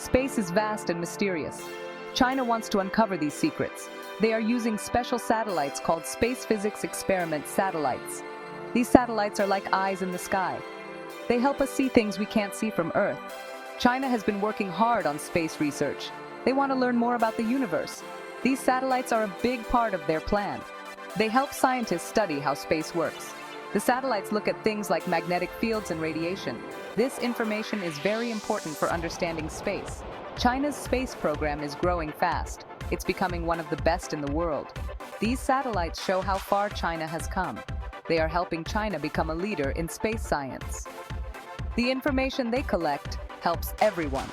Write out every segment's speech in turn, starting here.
Space is vast and mysterious. China wants to uncover these secrets. They are using special satellites called space physics experiment satellites. These satellites are like eyes in the sky. They help us see things we can't see from Earth. China has been working hard on space research. They want to learn more about the universe. These satellites are a big part of their plan. They help scientists study how space works. The satellites look at things like magnetic fields and radiation. This information is very important for understanding space. China's space program is growing fast. It's becoming one of the best in the world. These satellites show how far China has come. They are helping China become a leader in space science. The information they collect helps everyone.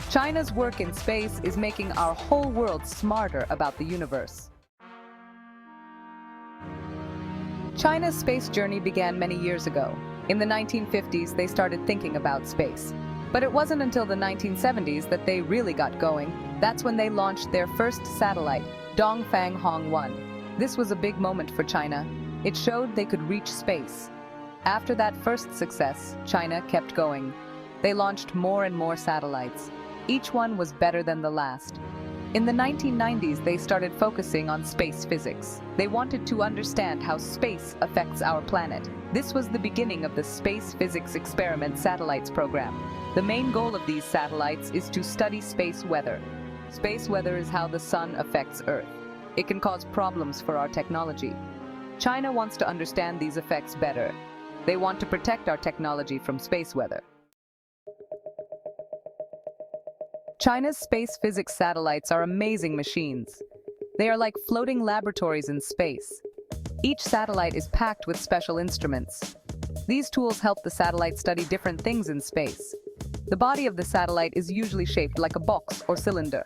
China's work in space is making our whole world smarter about the universe. China's space journey began many years ago. In the 1950s, they started thinking about space. But it wasn't until the 1970s that they really got going. That's when they launched their first satellite, Dongfang Hong-1. This was a big moment for China. It showed they could reach space. After that first success, China kept going. They launched more and more satellites. Each one was better than the last. In the 1990s, they started focusing on space physics. They wanted to understand how space affects our planet. This was the beginning of the Space Physics Experiment Satellites program. The main goal of these satellites is to study space weather. Space weather is how the sun affects Earth. It can cause problems for our technology. China wants to understand these effects better. They want to protect our technology from space weather. China's space physics satellites are amazing machines. They are like floating laboratories in space. Each satellite is packed with special instruments. These tools help the satellite study different things in space. The body of the satellite is usually shaped like a box or cylinder.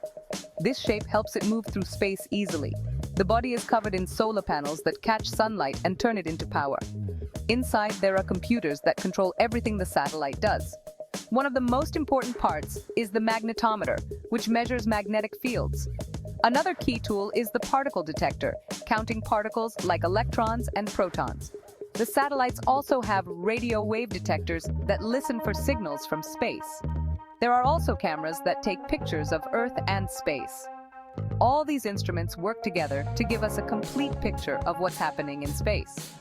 This shape helps it move through space easily. The body is covered in solar panels that catch sunlight and turn it into power. Inside, there are computers that control everything the satellite does. One of the most important parts is the magnetometer, which measures magnetic fields. Another key tool is the particle detector, counting particles like electrons and protons. The satellites also have radio wave detectors that listen for signals from space. There are also cameras that take pictures of Earth and space. All these instruments work together to give us a complete picture of what's happening in space.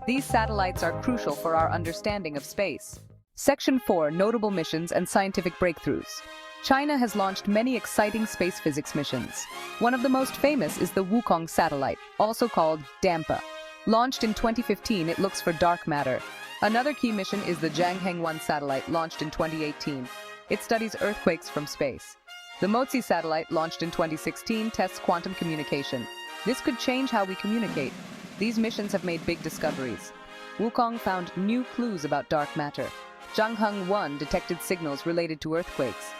These satellites are crucial for our understanding of space. Section 4: Notable Missions and Scientific Breakthroughs. China has launched many exciting space physics missions. One of the most famous is the Wukong satellite, also called DAMPA. Launched in 2015, it looks for dark matter. Another key mission is the Zhangheng-1 satellite, launched in 2018. It studies earthquakes from space. The Mozi satellite, launched in 2016, tests quantum communication. This could change how we communicate. These missions have made big discoveries. Wukong found new clues about dark matter. Zhangheng-1 detected signals related to earthquakes.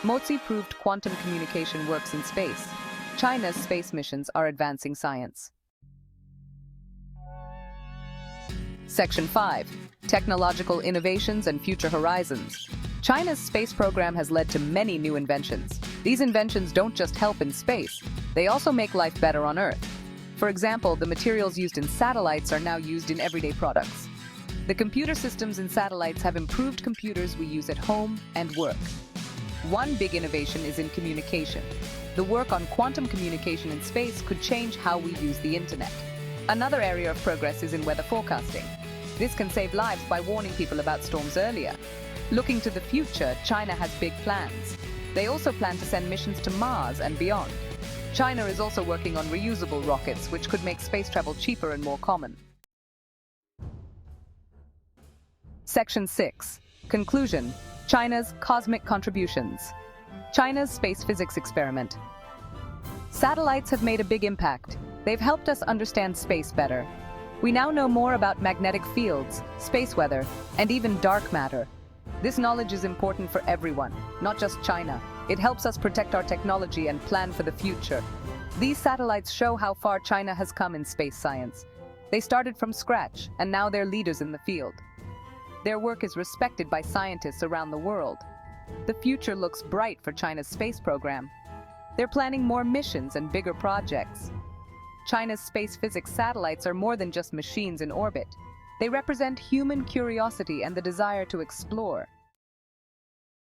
Mozi proved quantum communication works in space. China's space missions are advancing science. Section 5: Technological Innovations and Future Horizons. China's space program has led to many new inventions. These inventions don't just help in space, they also make life better on Earth. For example, the materials used in satellites are now used in everyday products. The computer systems in satellites have improved computers we use at home and work. One big innovation is in communication. The work on quantum communication in space could change how we use the internet. Another area of progress is in weather forecasting. This can save lives by warning people about storms earlier. Looking to the future, China has big plans. They also plan to send missions to Mars and beyond. China is also working on reusable rockets, which could make space travel cheaper and more common. Section 6: Conclusion: China's cosmic contributions. China's space physics experiment. Satellites have made a big impact. They've helped us understand space better. We now know more about magnetic fields, space weather, and even dark matter. This knowledge is important for everyone, not just China. It helps us protect our technology and plan for the future. These satellites show how far China has come in space science. They started from scratch, and now they're leaders in the field. Their work is respected by scientists around the world. The future looks bright for China's space program. They're planning more missions and bigger projects. China's space physics satellites are more than just machines in orbit. They represent human curiosity and the desire to explore.